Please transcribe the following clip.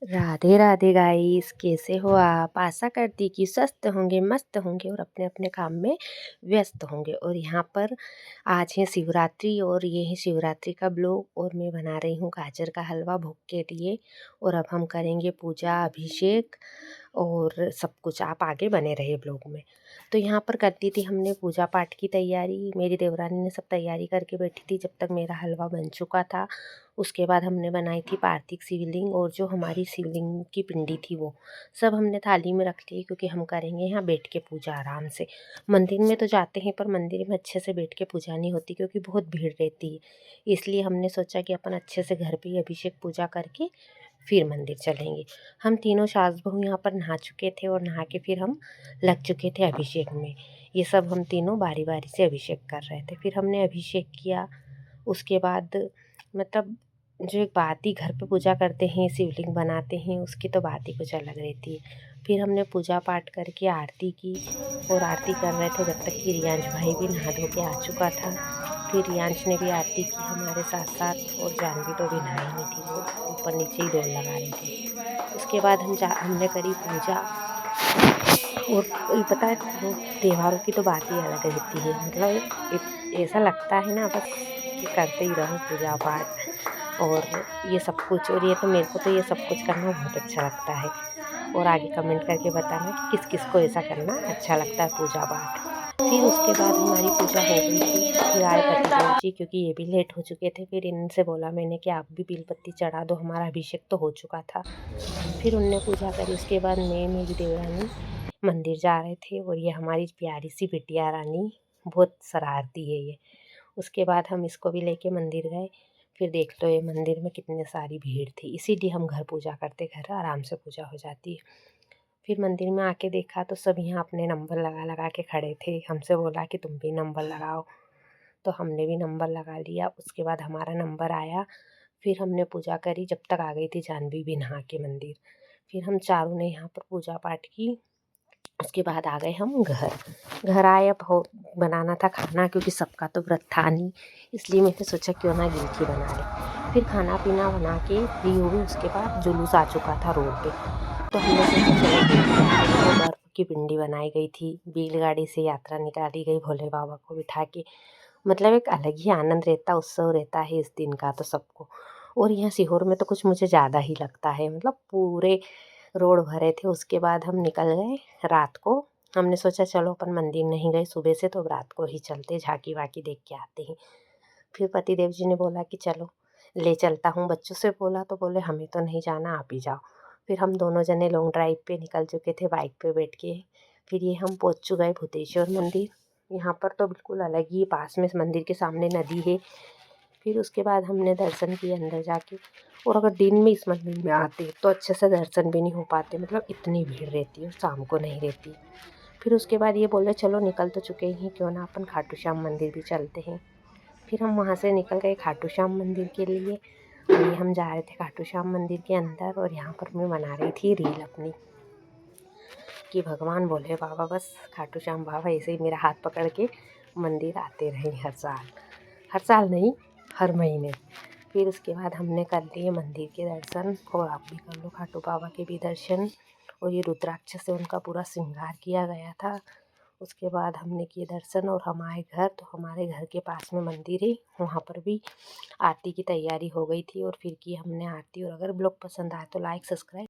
Radhe Radhe guys, कैसे हो आप। आशा करती कि स्वस्थ होंगे, मस्त होंगे और अपने अपने काम में व्यस्त होंगे। और यहाँ पर आज है शिवरात्रि और ये है शिवरात्रि का ब्लॉग। और मैं बना रही हूँ गाजर का हलवा भोग के लिए। और अब हम करेंगे पूजा, अभिषेक और सब कुछ। आप आगे बने रहे ब्लॉग में। तो यहाँ पर कर दी थी हमने पूजा पाठ की तैयारी। मेरी देवरानी ने सब तैयारी करके बैठी थी जब तक मेरा हलवा बन चुका था। उसके बाद हमने बनाई थी पार्थिव शिवलिंग और जो हमारी शिवलिंग की पिंडी थी वो सब हमने थाली में रख ली, क्योंकि हम करेंगे यहाँ बैठ के पूजा आराम से। मंदिर में तो जाते हैं पर मंदिर में अच्छे से बैठ के पूजा नहीं होती, क्योंकि बहुत भीड़ रहती है। इसलिए हमने सोचा कि अपन अच्छे से घर पे ही अभिषेक पूजा करके फिर मंदिर चलेंगे। हम तीनों सास बहू यहाँ पर नहा चुके थे और नहा के फिर हम लग चुके थे अभिषेक में। ये सब हम तीनों बारी बारी से अभिषेक कर रहे थे। फिर हमने अभिषेक किया। उसके बाद मतलब जो एक बात ही घर पे पूजा करते हैं, शिवलिंग बनाते हैं, उसकी तो बात ही कुछ अलग रहती है। फिर हमने पूजा पाठ करके आरती की और आरती कर रहे थे जब तक कि रियांश भाई भी नहा धो के आ चुका था। फिर रियांश ने भी आरती की हमारे साथ साथ, और जानवी तो भी नहाई नहीं थी, वो ऊपर नीचे ही दौड़ लगा रही थी। उसके बाद हमने करी पूजा। और ये पता है, वो त्योहारों की तो बात ही अलग रहती है। मतलब ऐसा लगता है ना बस कि करते ही रहो पूजा पाठ और ये सब कुछ। और ये तो मेरे को तो ये सब कुछ करना बहुत अच्छा लगता है। और आगे कमेंट करके बताना कि किस किस को ऐसा करना अच्छा लगता है पूजा पाठ। फिर उसके बाद हमारी पूजा हो गई थी। फिर आए पतिदेव जी, क्योंकि ये भी लेट हो चुके थे। फिर इनसे बोला मैंने कि आप भी बेलपत्ती चढ़ा दो, हमारा अभिषेक तो हो चुका था। फिर उनने पूजा करी। उसके बाद मैं, मेरी देवरानी मंदिर जा रहे थे। और ये हमारी प्यारी सी बिटिया रानी बहुत शरारती है ये। उसके बाद हम इसको भी लेके मंदिर गए। फिर देख लो ये मंदिर में कितनी सारी भीड़ थी, इसीलिए हम घर पूजा करते, घर आराम से पूजा हो जाती है। फिर मंदिर में आके देखा तो सब यहाँ अपने नंबर लगा लगा के खड़े थे। हमसे बोला कि तुम भी नंबर लगाओ, तो हमने भी नंबर लगा लिया। उसके बाद हमारा नंबर आया। फिर हमने पूजा करी जब तक आ गई थी जानवी भी नहा के मंदिर। फिर हम चारों ने यहाँ पर पूजा पाठ की। उसके बाद आ गए हम घर। घर आए, अब हो बनाना था खाना, क्योंकि सबका तो व्रत था नहीं, इसलिए मैंने सोचा क्यों ना गिलकी बना ले। फिर खाना पीना बना के फ्री हो गई। उसके बाद जुलूस आ चुका था रोड पे, तो हमने सोचा चलो गिलकी बनाते हैं। और बर्फ़ की पिंडी बनाई गई थी, बैलगाड़ी से यात्रा निकाली गई भोले बाबा को बिठा के। मतलब एक अलग ही आनंद रहता, उत्सव रहता है इस दिन का तो सबको। और यहाँ सीहोर में तो कुछ मुझे ज़्यादा ही लगता है, मतलब पूरे रोड भरे थे। उसके बाद हम निकल गए रात को। हमने सोचा चलो अपन मंदिर नहीं गए सुबह से, तो अब रात को ही चलते, झांकी वाकी देख के आते हैं। फिर पतिदेव जी ने बोला कि चलो ले चलता हूँ। बच्चों से बोला तो बोले हमें तो नहीं जाना, आप ही जाओ। फिर हम दोनों जने लॉन्ग ड्राइव पे निकल चुके थे बाइक पे बैठ के। फिर ये हम पहुँच चुके भूतेश्वर मंदिर। यहाँ पर तो बिल्कुल अलग ही, पास में मंदिर के सामने नदी है। फिर उसके बाद हमने दर्शन किए अंदर जाके। और अगर दिन में इस मंदिर में आते तो अच्छे से दर्शन भी नहीं हो पाते, मतलब इतनी भीड़ रहती है, शाम को नहीं रहती। फिर उसके बाद ये बोले चलो निकल तो चुके ही, क्यों ना अपन खाटू श्याम मंदिर भी चलते हैं। फिर हम वहाँ से निकल गए खाटू श्याम मंदिर के लिए। और ये हम जा रहे थे खाटू श्याम मंदिर के अंदर। और यहाँ पर मैं बना रही थी रील अपनी कि भगवान भोले बाबा, बस खाटू श्याम बाबा ऐसे ही मेरा हाथ पकड़ के मंदिर आते रहें हर साल। हर साल नहीं, हर महीने। फिर उसके बाद हमने कर लिए मंदिर के दर्शन, और आप भी कर लो खाटू बाबा के भी दर्शन। और ये रुद्राक्ष से उनका पूरा श्रृंगार किया गया था। उसके बाद हमने किए दर्शन और हम आए घर। तो हमारे घर के पास में मंदिर है, वहाँ पर भी आरती की तैयारी हो गई थी और फिर की हमने आरती। और अगर ब्लॉग पसंद आए तो लाइक सब्सक्राइब